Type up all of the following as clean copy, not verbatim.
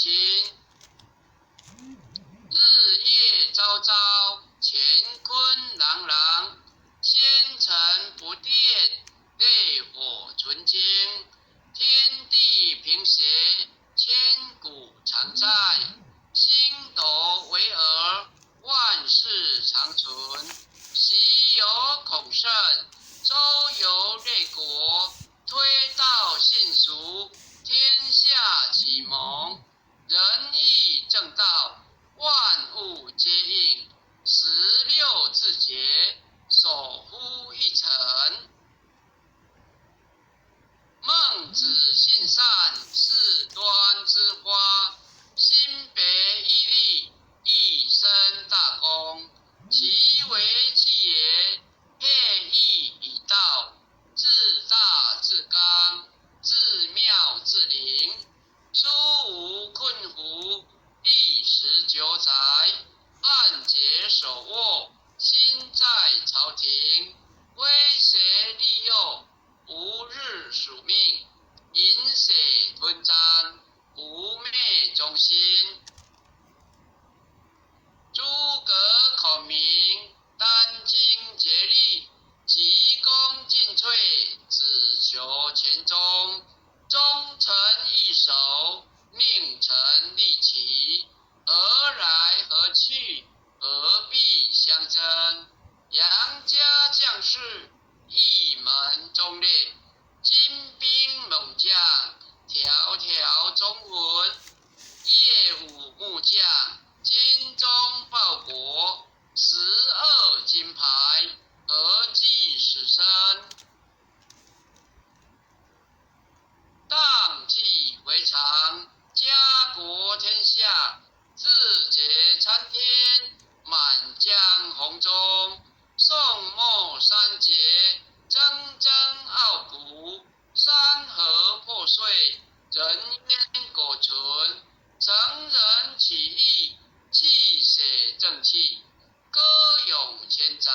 情。日夜朝朝，乾坤朗朗，纤尘不电，烈火纯青。天地平谐，千古常在。星斗为尔，万世长存。昔有孔圣，周游列国，推道信俗，天下启蒙。仁义正道，万物皆应。16字节，守乎一城。孟子信善，事端之花。心别毅力，一生大功。其为气也，配义以道。自大自刚，自妙自灵。出无困苦，历19载。按节守握，心在朝廷。威胁利诱，不日属命。饮血吞章，不灭忠心。诸葛孔明，殚精竭虑，急功近瘁，只求前终。忠臣易守，命臣利己。何来何去，何必相争？杨家将士，一门忠烈。精兵猛将，条条忠魂。夜舞木匠，精忠报国。12金牌，何计死生？荡气回肠，家国天下。自节参天，满江红中。宋末三杰，铮铮傲骨。山河破碎，人烟苟存。成人起义，气血正气。歌咏千载，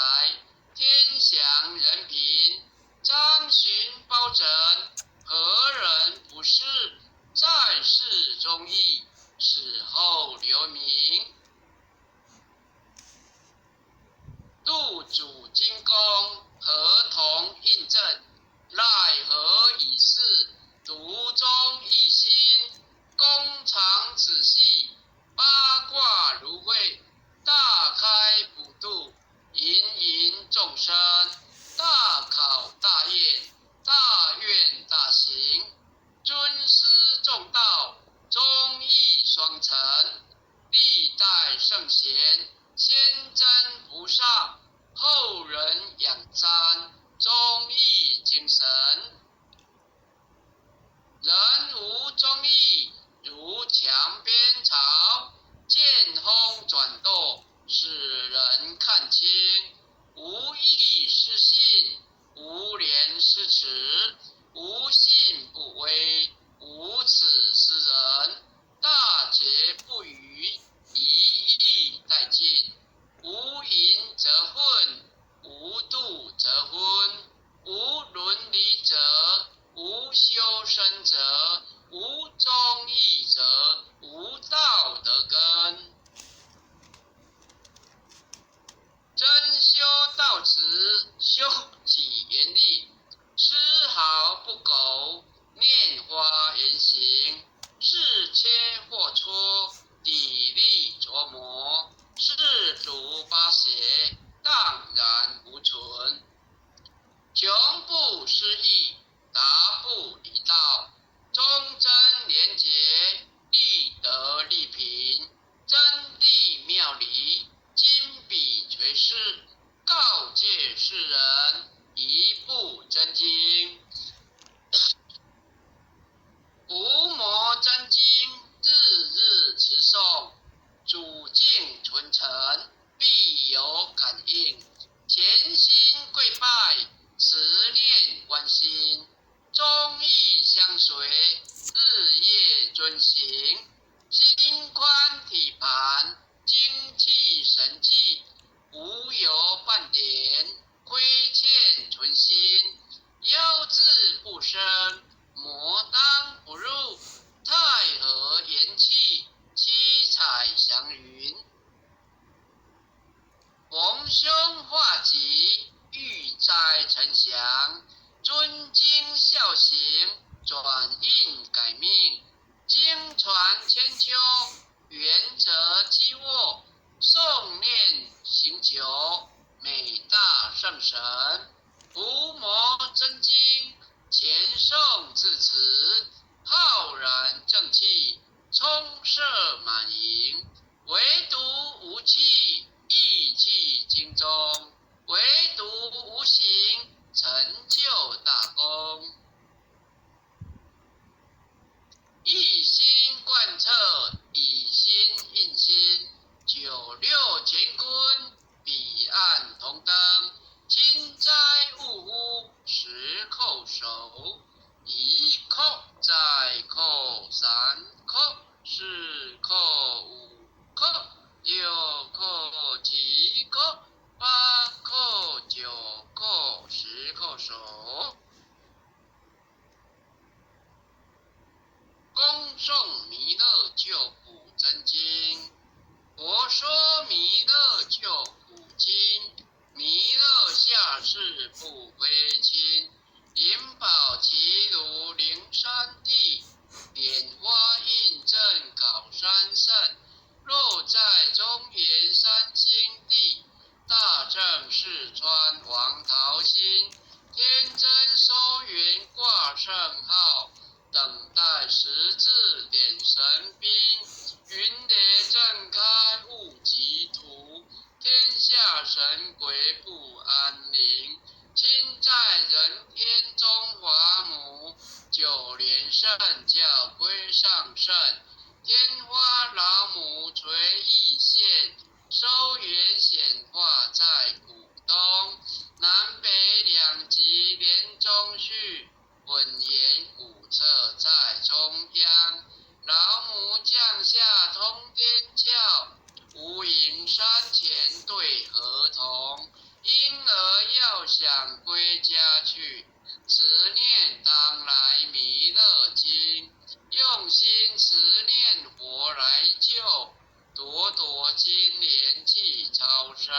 天祥人平。张巡包拯，何人不是？在世忠义，死后留名。入主金宫，合同印证。奈何已逝，独钟一心。弓长子细，八卦如会。大开普度，芸芸众生。大考大验，大愿大行。尊师重道，忠义双成。历代圣贤，先真不上。后人仰瞻，忠义精神。人无忠义，如墙边草。见风转舵，使人看清。无义失信，无廉失耻。无信不威，无耻失人。大节不渝，一义殆尽。无淫则混，无妒则昏。无伦理者，无修身者。无忠义者，无道德根。真修道直，修己严厉。丝毫不苟，拈花言行。是切或磋，砥砺琢磨。是读八写，荡然无存。穷不失义，达不离道。忠贞廉洁，立德立品。真谛妙理，金笔垂世。告诫世人，一部真经。伏魔真经，日日持诵。主敬纯诚，必有感应。潜心跪拜，慈念关心。忠义相随，日夜遵行。心宽体盘，精气神济。无有半点，亏欠存心。妖志不生，魔当不入。太和元气，手，一扣再扣三扣四扣五扣六扣七扣八扣九扣10扣手。恭送弥勒救苦真经。佛说弥勒救苦经，弥勒下世不非亲。灵宝齐如灵山地，莲花印证高山胜。若在中原三清地，大正四川王桃心。天真收元挂圣号，等待十字点神兵。云雷震开雾极图，天下神鬼不安宁。亲在人天中华母，九莲圣教归上圣。天花老母垂意现，收元显化在古东。南北两极连中续，混言古策在中央。老母降下通天教，无影山前对合同。婴儿要想归家去，持念当来弥勒经。用心持念佛来救，朵朵金莲济超生。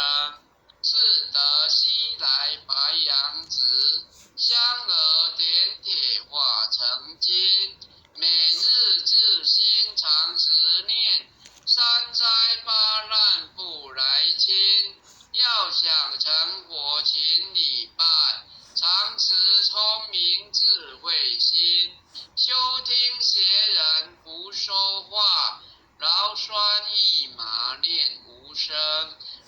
是得西来白羊子，香儿点铁化成金。每日自心常持念，三灾八难不来侵。要想成佛请礼拜，常持聪明智慧心。休听邪人胡说话，劳酸一马念无声。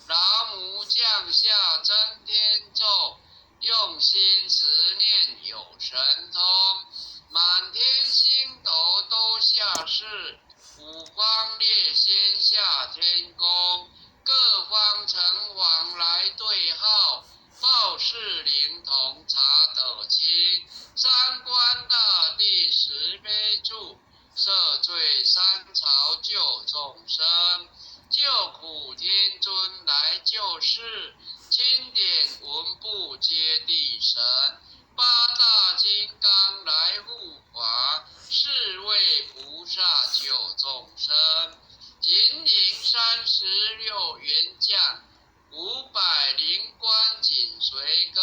老母降下真天咒，用心持念有神通。满天星斗都下世，五方列仙下天宫。各方城隍来对号，报事灵童查得清。三官大帝慈悲助，赦罪三朝救众生。救苦天尊来救世，经典文部接地神。八大金刚来护法，四位菩萨救众生。金陵36员将，500灵官紧随跟。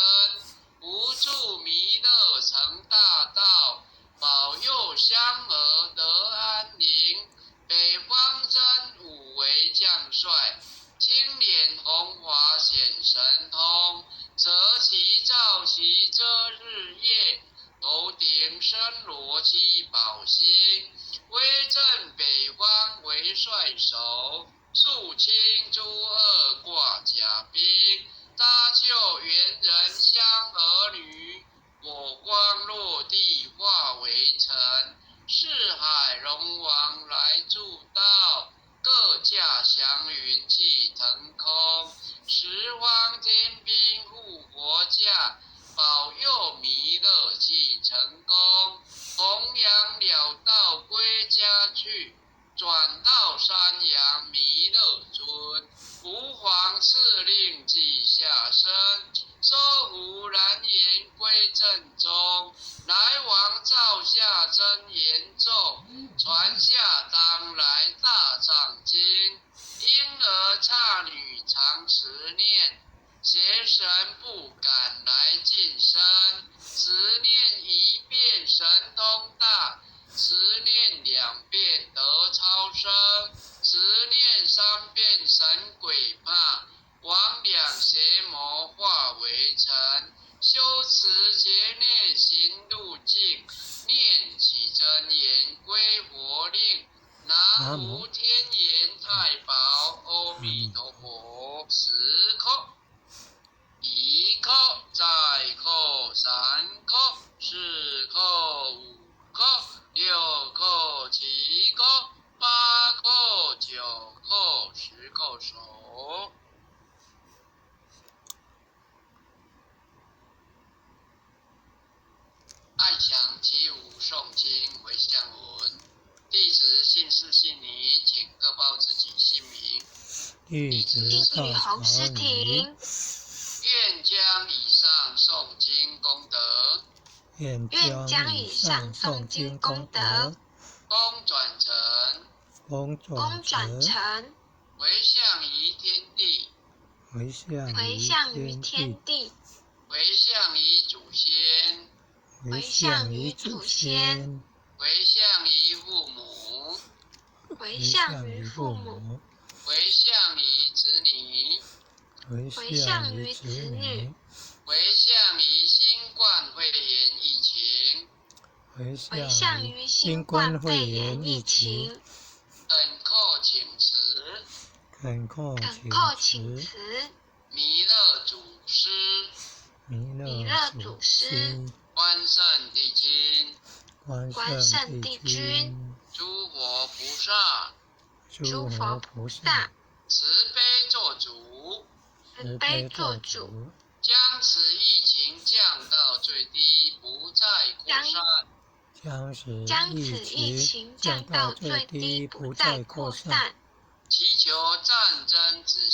扶助弥勒成大道，保佑香儿得安宁。北方真武为将帅，青脸红华显神通。择其照其遮日夜，头顶身罗七宝星。威震北方为帅首，肃清诸恶挂甲兵。搭救猿人香儿女，火光落地化为尘。四海龙王来助道，各驾祥云气腾空。十方天兵护国驾，保佑弥勒济成功。弘扬了道归家去，转到山阳弥勒尊。吾皇赐令记下生，收服蓝颜归正中。来往照下真言咒，传下当来大藏经。婴儿刹女常持念，邪神不敢来近身。持念一遍神通大，持念2遍得超生。持念3遍神鬼怕，魍魉邪魔化为尘。修持劫内行一直到红诗朝亭，仪。愿将以上诵经功德，愿将以上诵经功德，功转成，功转成，回向于天地，回向于天地，回向于祖先，回向于祖先，回向于父母，回向于父母，回向于子女，回向于子女，回向于新冠肺炎疫情，回向于新冠肺炎疫情，恳叩请辞，恳叩请辞，弥勒祖师，弥勒祖师，关圣帝君，关圣帝君，诸佛菩萨，慈悲做主，将此疫情降到最低，不再扩散。将此疫情降到最低，不再扩散。祈求战争止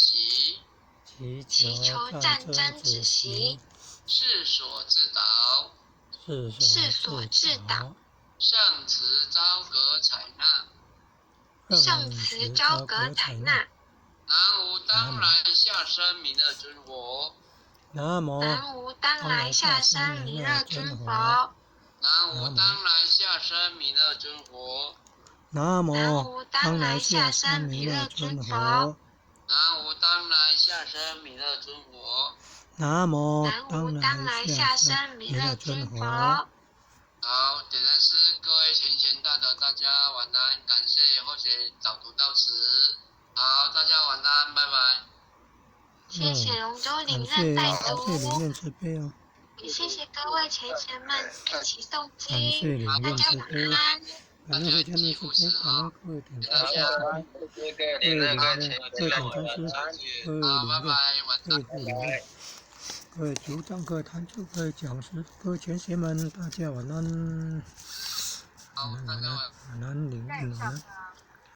息，世所自导，圣慈昭格采纳。南无当来下生弥勒尊佛。南无当来下生弥勒尊佛。南无当来下生弥勒尊佛。南无当来下生弥勒尊佛。南无当来下生弥勒尊佛。南无当来下生弥勒尊佛。好，点燃诗，各位前贤大德，大家晚安，感谢后学导读到此。好，大家晚安，拜拜。谢谢龙舟领任带读，感谢领任慈悲哦。也谢谢各位前贤们一起诵感谢经，领任大家慈悲，晚安。感恩会家人慈悲，感恩各位点赞师慈悲，各位领任、各位点赞师、各位领任、各位领任、各位组长、各位坛主、各位讲师、各位前贤们，大家晚安。晚安，领任晚安。